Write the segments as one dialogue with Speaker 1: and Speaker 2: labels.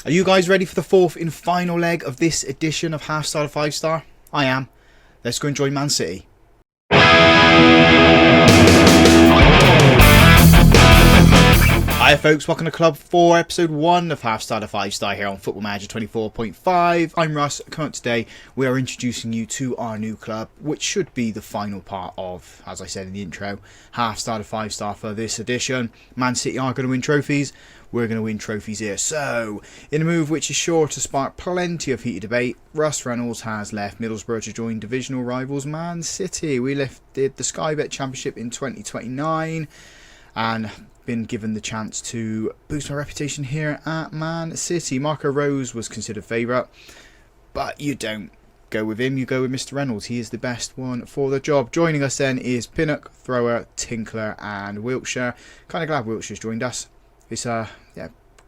Speaker 1: Are you guys ready for the fourth and final leg of this edition of Half Star to 5 Star? I am. Let's go enjoy Man City. Hi folks, welcome to Club 4, Episode 1 of Half Star to 5 Star here on Football Manager 24.5. I'm Russ. Coming up today, we are introducing you to our new club, which should be the final part of, as I said in the intro, Half Star to 5 Star for this edition. Man City are going to win trophies. We're going to win trophies here. So, in a move which is sure to spark plenty of heated debate, Russ Reynolds has left Middlesbrough to join divisional rivals Man City. We lifted the Sky Bet Championship in 2029 and been given the chance to boost my reputation here at Man City. Marco Rose was considered favourite, but you don't go with him, you go with Mr. Reynolds. He is the best one for the job. Joining us then is Pinnock, Thrower, Tinkler and Wiltshire. Kind of glad Wiltshire's joined us. It's a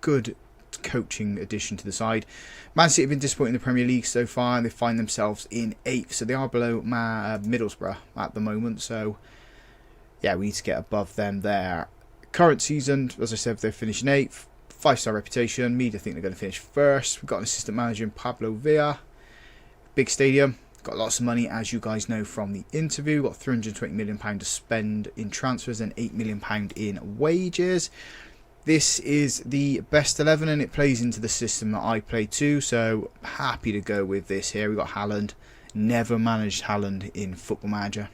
Speaker 1: good coaching addition to the side. Man City have been disappointing in the Premier League so far, and they find themselves in 8th, so they are below Middlesbrough at the moment. So yeah, we need to get above them there. Current season, as I said, they're finishing 8th. 5-star reputation. Media think they're going to finish 1st. We've got an assistant manager in Pablo Villa. Big stadium. Got lots of money, as you guys know from the interview. Got £320 million to spend in transfers and £8 million in wages. This is the best 11 and it plays into the system that I play too. So happy to go with this here. We've got Haaland. Never managed Haaland in Football Manager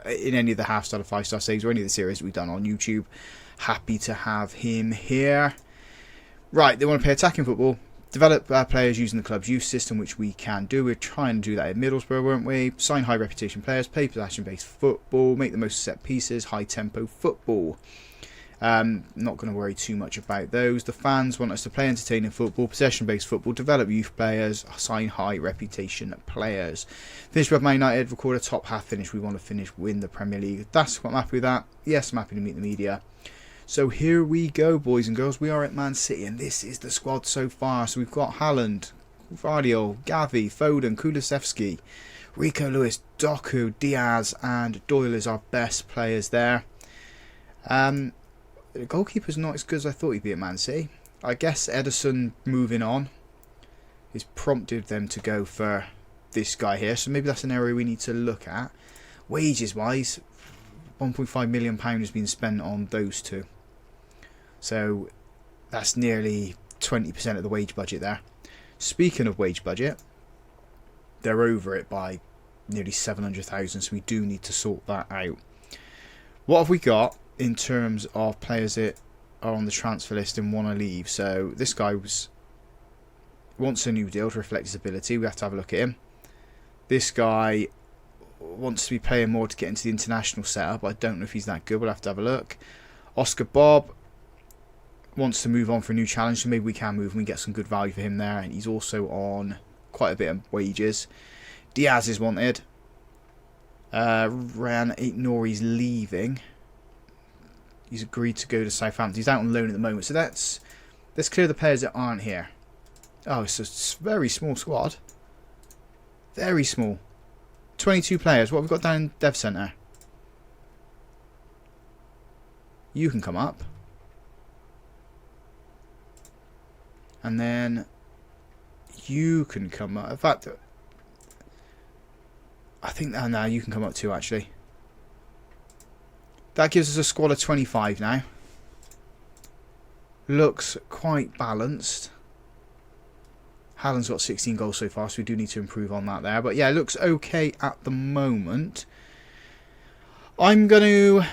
Speaker 1: in any of the half-star to 5-star saves or any of the series we've done on YouTube. Happy to have him here. Right, they want to play attacking football. Develop players using the club's youth system, which we can do. We're trying to do that at Middlesbrough, weren't we? Sign high reputation players, play possession-based football, make the most of set pieces, high-tempo football. Not going to worry too much about those. The fans want us to play entertaining football, possession-based football, develop youth players, sign high reputation players. Finish with Man United, record a top half finish. We want to win the Premier League. That's what I'm happy with that. Yes, I'm happy to meet the media. So here we go, boys and girls. We are at Man City, and this is the squad so far. So we've got Haaland, Vardiol, Gavi, Foden, Kulusevski, Rico Lewis, Doku, Diaz, and Doyle is our best players there. The goalkeeper's not as good as I thought he'd be at Man City. I guess Ederson moving on has prompted them to go for this guy here. So maybe that's an area we need to look at. Wages-wise, £1.5 million has been spent on those two. So that's nearly 20% of the wage budget there. Speaking of wage budget, they're over it by nearly 700,000. So we do need to sort that out. What have we got in terms of players that are on the transfer list and want to leave? So this guy wants a new deal to reflect his ability. We have to have a look at him. This guy wants to be playing more to get into the international setup. I don't know if he's that good. We'll have to have a look. Oscar Bob wants to move on for a new challenge, so maybe we can move and we get some good value for him there. And he's also on quite a bit of wages. Diaz is wanted. Ran Nori's leaving. He's agreed to go to Southampton. He's out on loan at the moment. So let's clear the players that aren't here. Oh, it's a very small squad. Very small. 22 players. What have we got down in Dev Centre? You can come up. And then you can come up. In fact, I think that now you can come up too, actually. That gives us a squad of 25 now. Looks quite balanced. Haaland's got 16 goals so far, so we do need to improve on that there. But yeah, it looks okay at the moment. I'm going to...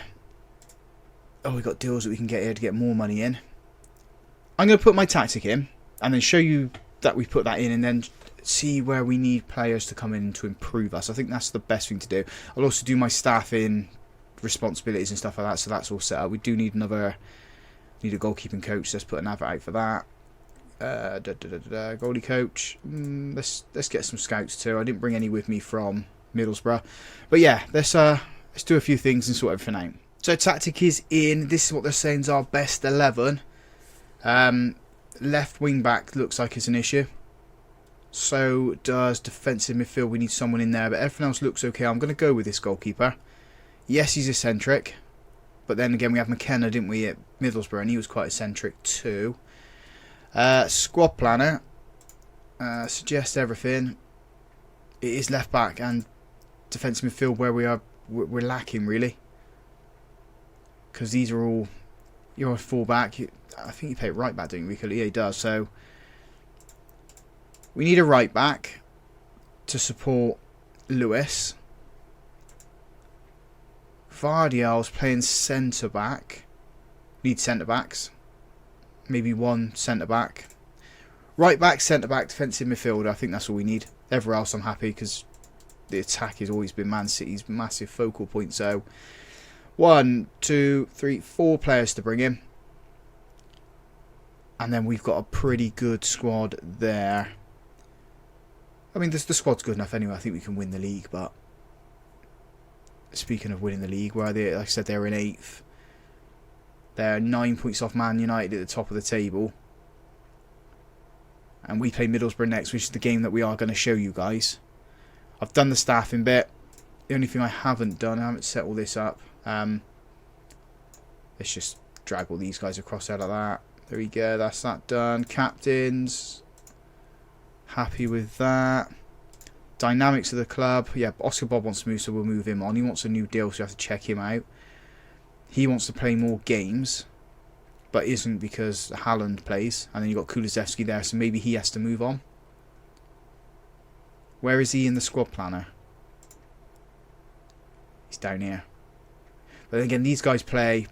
Speaker 1: Oh, we've got deals that we can get here to get more money in. I'm going to put my tactic in and then show you that we put that in and then see where we need players to come in to improve us. I think that's the best thing to do. I'll also do my staff in responsibilities and stuff like that, so that's all set up. We do need need a goalkeeping coach. Let's put an advert out for that. Goalie coach. Let's get some scouts too. I didn't bring any with me from Middlesbrough, but yeah, let's do a few things and sort everything out. So tactic is in. This is what they're saying is our best 11. Left wing back looks like it's an issue. So does defensive midfield. We need someone in there, but everything else looks okay. I'm going to go with this goalkeeper. Yes, he's eccentric, but then again we have McKenna, didn't we, at Middlesbrough, and he was quite eccentric too. Squad planner. Suggest everything. It is left back and defensive midfield where we're lacking really. Because these are all... You're a full back. I think you play it right back, don't you? Yeah, he does. So we need a right back to support Lewis. Vardial's playing centre back. Need centre backs. Maybe one centre back. Right back, centre back, defensive midfielder. I think that's all we need. Everywhere else I'm happy because the attack has always been Man City's massive focal point. So 1, 2, 3, 4 players to bring in. And then we've got a pretty good squad there. I mean, the squad's good enough anyway. I think we can win the league. But speaking of winning the league, where are they? Like I said, they're in 8th. They're 9 points off Man United at the top of the table. And we play Middlesbrough next, which is the game that we are going to show you guys. I've done the staffing bit. The only thing I haven't done, I haven't set all this up. Let's just drag all these guys across there like that. There we go, that's that done. Captains. Happy with that. Dynamics of the club. Yeah, Oscar Bob wants to move, so we'll move him on. He wants a new deal, so you have to check him out. He wants to play more games, but isn't because Haaland plays. And then you've got Kulusevski there, so maybe he has to move on. Where is he in the squad planner? He's down here. But then again, these guys play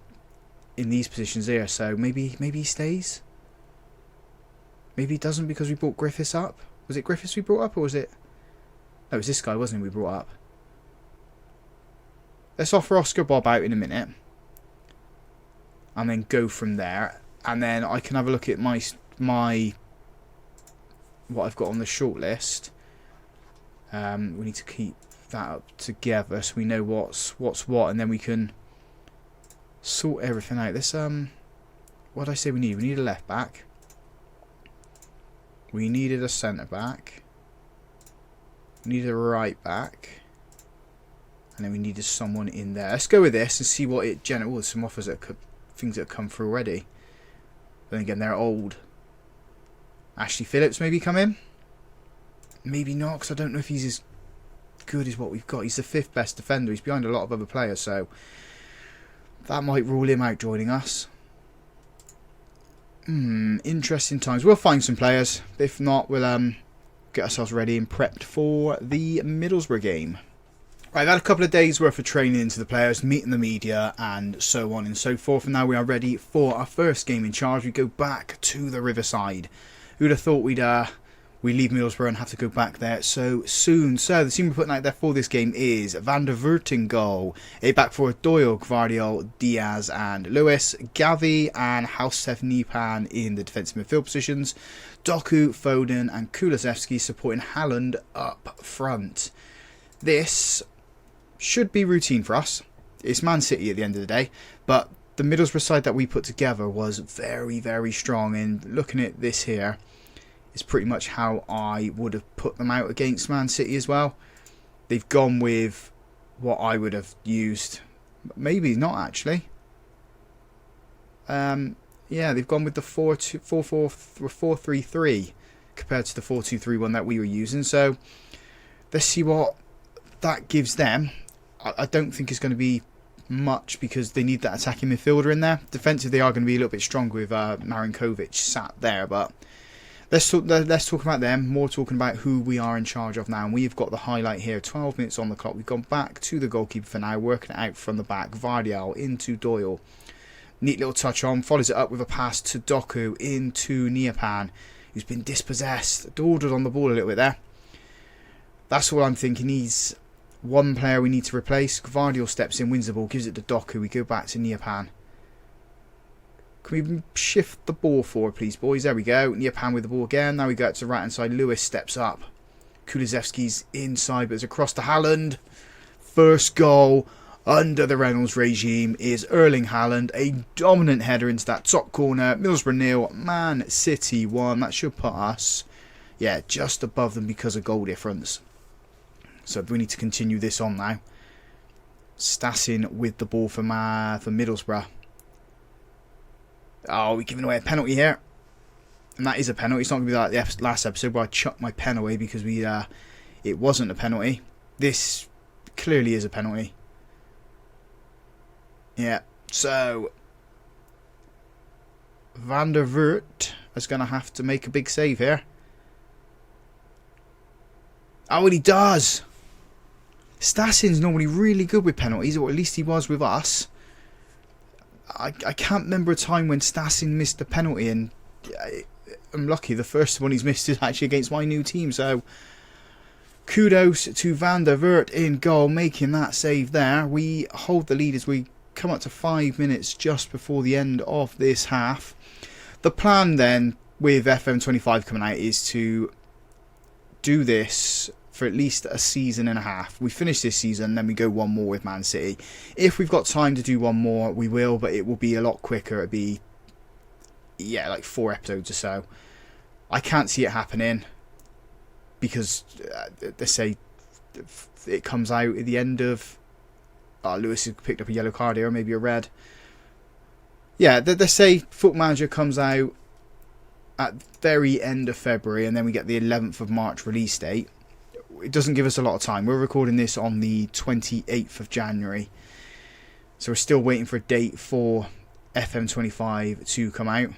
Speaker 1: in these positions here, so maybe he stays. Maybe he doesn't because we brought Griffiths up. Was it Griffiths we brought up, or was it... No, it was this guy, wasn't it, we brought up. Let's offer Oscar Bob out in a minute. And then go from there. And then I can have a look at my what I've got on the shortlist. We need to keep that up together so we know what's what, and then we can sort everything out. This what did I say we need? We need a left back. We needed a centre back. We needed a right back. And then we needed someone in there. Let's go with this and see what it generates. Oh, there's some offers that could, things that have come through already. Then again, they're old. Ashley Phillips maybe come in. Maybe not, because I don't know if he's as good as what we've got. He's the 5th best defender. He's behind a lot of other players, so that might rule him out joining us. Interesting times. We'll find some players. If not, we'll get ourselves ready and prepped for the Middlesbrough game. Right, I've had a couple of days worth of training into the players, meeting the media and so on and so forth, and now we are ready for our first game in charge. We go back to the Riverside. Who'd have thought we'd leave Middlesbrough and have to go back there so soon. So the team we're putting out there for this game is Van der Voort in goal, a back four Doyle, Gvardiol, Diaz and Lewis, Gavi and Housef Nipan in the defensive midfield positions, Doku, Foden and Kulusevski supporting Haaland up front. This should be routine for us. It's Man City at the end of the day, but the Middlesbrough side that we put together was very, very strong, and looking at this here, is pretty much how I would have put them out against Man City as well. They've gone with what I would have used. Maybe not actually. Yeah, they've gone with the 4-3-3 compared to the 4-2-3-1 that we were using. So let's see what that gives them. I don't think it's going to be much because they need that attacking midfielder in there. Defensive, they are going to be a little bit stronger with Marinkovic sat there, but let's talk about them. More talking about who we are in charge of now. And we've got the highlight here. 12 minutes on the clock. We've gone back to the goalkeeper for now. Working it out from the back. Vardial into Doyle. Neat little touch on. Follows it up with a pass to Doku into Niapan, who's been dispossessed. Dawdled on the ball a little bit there. That's all I'm thinking. He's one player we need to replace. Gvardiol steps in, wins the ball, gives it to Doku. We go back to Niapan. Can we shift the ball forward, please, boys? There we go. Niapan with the ball again. Now we go to the right-hand side. Lewis steps up. Kulusevski's inside, but it's across to Haaland. First goal under the Reynolds regime is Erling Haaland. A dominant header into that top corner. Middlesbrough 0, Man City 1. That should put us, yeah, just above them because of goal difference. So we need to continue this on now. Stassin with the ball for Middlesbrough. Oh, we're giving away a penalty here. And that is a penalty. It's not going to be like the last episode where I chucked my pen away because it wasn't a penalty. This clearly is a penalty. Yeah, so Van der Voort is going to have to make a big save here. Oh, and he does! Stassin's normally really good with penalties, or at least he was with us. I can't remember a time when Stassin missed a penalty, and I'm lucky the first one he's missed is actually against my new team, so kudos to Van der Voort in goal, making that save there. We hold the lead as we come up to 5 minutes just before the end of this half. The plan then, with FM25 coming out, is to do this for at least a season and a half. We finish this season, then we go one more with Man City. If we've got time to do one more, we will, but it will be a lot quicker. It'll be, yeah, like 4 episodes or so. I can't see it happening because they say it comes out at the end of... Lewis has picked up a yellow card here, or maybe a red. Yeah, they say Football Manager comes out at the very end of February, and then we get the 11th of March release date. It doesn't give us a lot of time. We're recording this on the 28th of January. So we're still waiting for a date for FM25 to come out.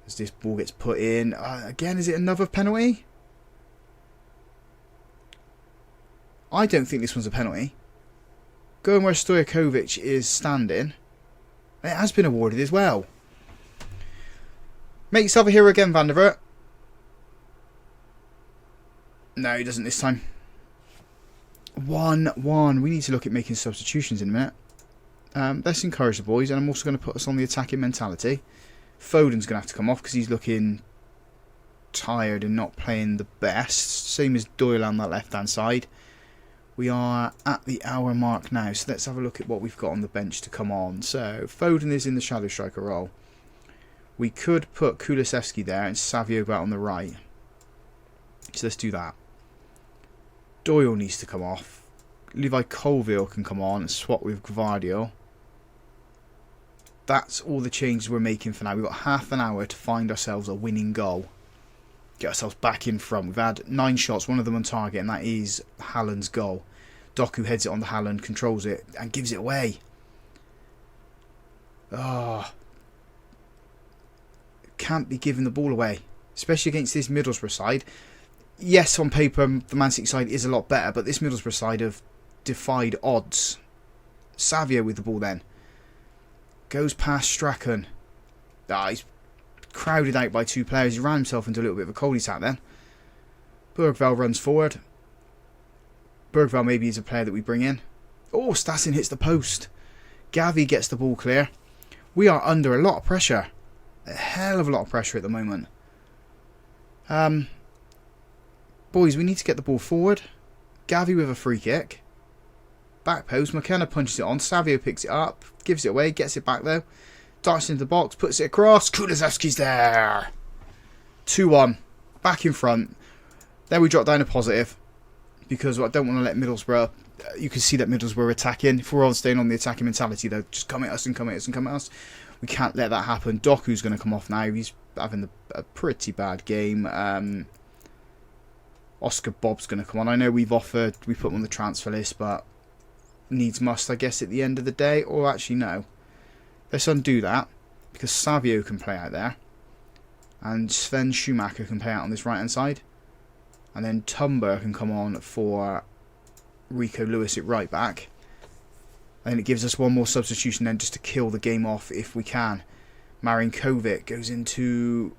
Speaker 1: As this ball gets put in. Again, is it another penalty? I don't think this one's a penalty. Going where Stojakovic is standing. It has been awarded as well. Make yourself a hero again, Van der Voort. No, he doesn't this time. 1-1. We need to look at making substitutions in a minute. Let's encourage the boys, and I'm also going to put us on the attacking mentality. Foden's going to have to come off because he's looking tired and not playing the best. Same as Doyle on that left-hand side. We are at the hour mark now, so let's have a look at what we've got on the bench to come on. So, Foden is in the shadow striker role. We could put Kulusevski there and Savio out on the right. So let's do that. Doyle needs to come off. Levi Colville can come on and swap with Gvardiol. That's all the changes we're making for now. We've got half an hour to find ourselves a winning goal. Get ourselves back in front. We've had 9 shots, one of them on target, and that is Haaland's goal. Doku heads it on to Haaland, controls it, and gives it away. Oh. Can't be giving the ball away, especially against this Middlesbrough side. Yes, on paper, the Man City side is a lot better, but this Middlesbrough side have defied odds. Savio with the ball then. Goes past Strachan. He's crowded out by 2 players. He ran himself into a little bit of a cul-de-sac then. Bergvall runs forward. Bergvall maybe is a player that we bring in. Oh, Stassin hits the post. Gavi gets the ball clear. We are under a lot of pressure. A hell of a lot of pressure at the moment. Boys, we need to get the ball forward. Gavi with a free kick. Back post. McKenna punches it on. Savio picks it up. Gives it away. Gets it back though. Darts into the box. Puts it across. Kulusevski's there. 2-1. Back in front. There we drop down a positive. Because I don't want to let Middlesbrough... You can see that Middlesbrough are attacking. If we're all staying on the attacking mentality though, just come at us and come at us and come at us. We can't let that happen. Doku's going to come off now. He's having a pretty bad game. Oscar Bob's going to come on. I know we put him on the transfer list, but needs must, I guess, at the end of the day. Or actually, no. Let's undo that, because Savio can play out there. And Sven Schumacher can play out on this right-hand side. And then Tumber can come on for Rico Lewis at right back. And then it gives us one more substitution then just to kill the game off if we can. Marinkovic goes into...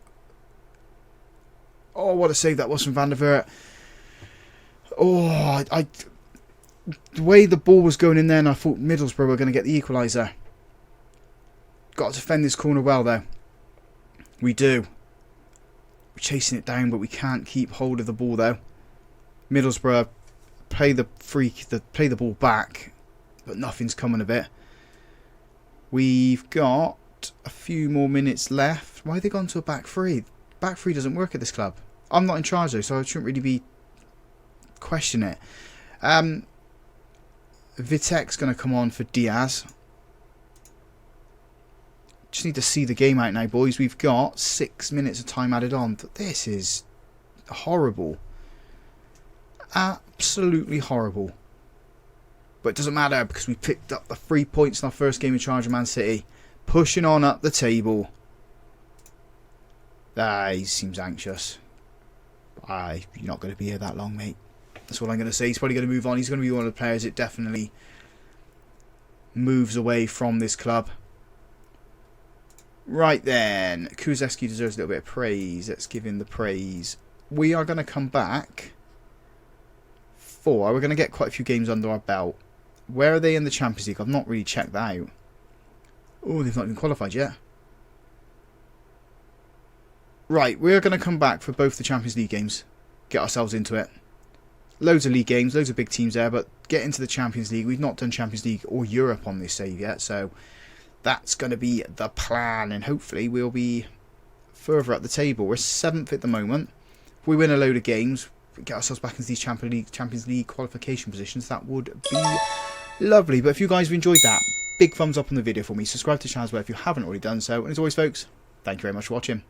Speaker 1: Oh, what a save that was from Van der Voort. Oh, the way the ball was going in there, and I thought Middlesbrough were going to get the equaliser. Got to defend this corner well, though. We do. We're chasing it down, but we can't keep hold of the ball, though. Middlesbrough play the ball back, but nothing's coming of it. We've got a few more minutes left. Why have they gone to a back three? Back three doesn't work at this club. I'm not in charge though, so I shouldn't really be questioning it. Vitek's going to come on for Diaz. Just need to see the game out now, boys. We've got 6 minutes of time added on. This is horrible. Absolutely horrible. But it doesn't matter because we picked up the 3 points in our first game in charge of Man City. Pushing on up the table. He seems anxious. You're not going to be here that long, mate. That's what I'm going to say. He's probably going to move on. He's going to be one of the players that definitely moves away from this club. Right then. Kuzeski deserves a little bit of praise. Let's give him the praise. We are going to come back for... We're going to get quite a few games under our belt. Where are they in the Champions League? I've not really checked that out. Oh, they've not even qualified yet. Right, we're going to come back for both the Champions League games. Get ourselves into it. Loads of league games, loads of big teams there, but get into the Champions League. We've not done Champions League or Europe on this save yet, so that's going to be the plan, and hopefully we'll be further up the table. We're 7th at the moment. If we win a load of games, get ourselves back into these Champions League qualification positions, that would be lovely. But if you guys have enjoyed that, big thumbs up on the video for me. Subscribe to the channel as well if you haven't already done so. And as always, folks, thank you very much for watching.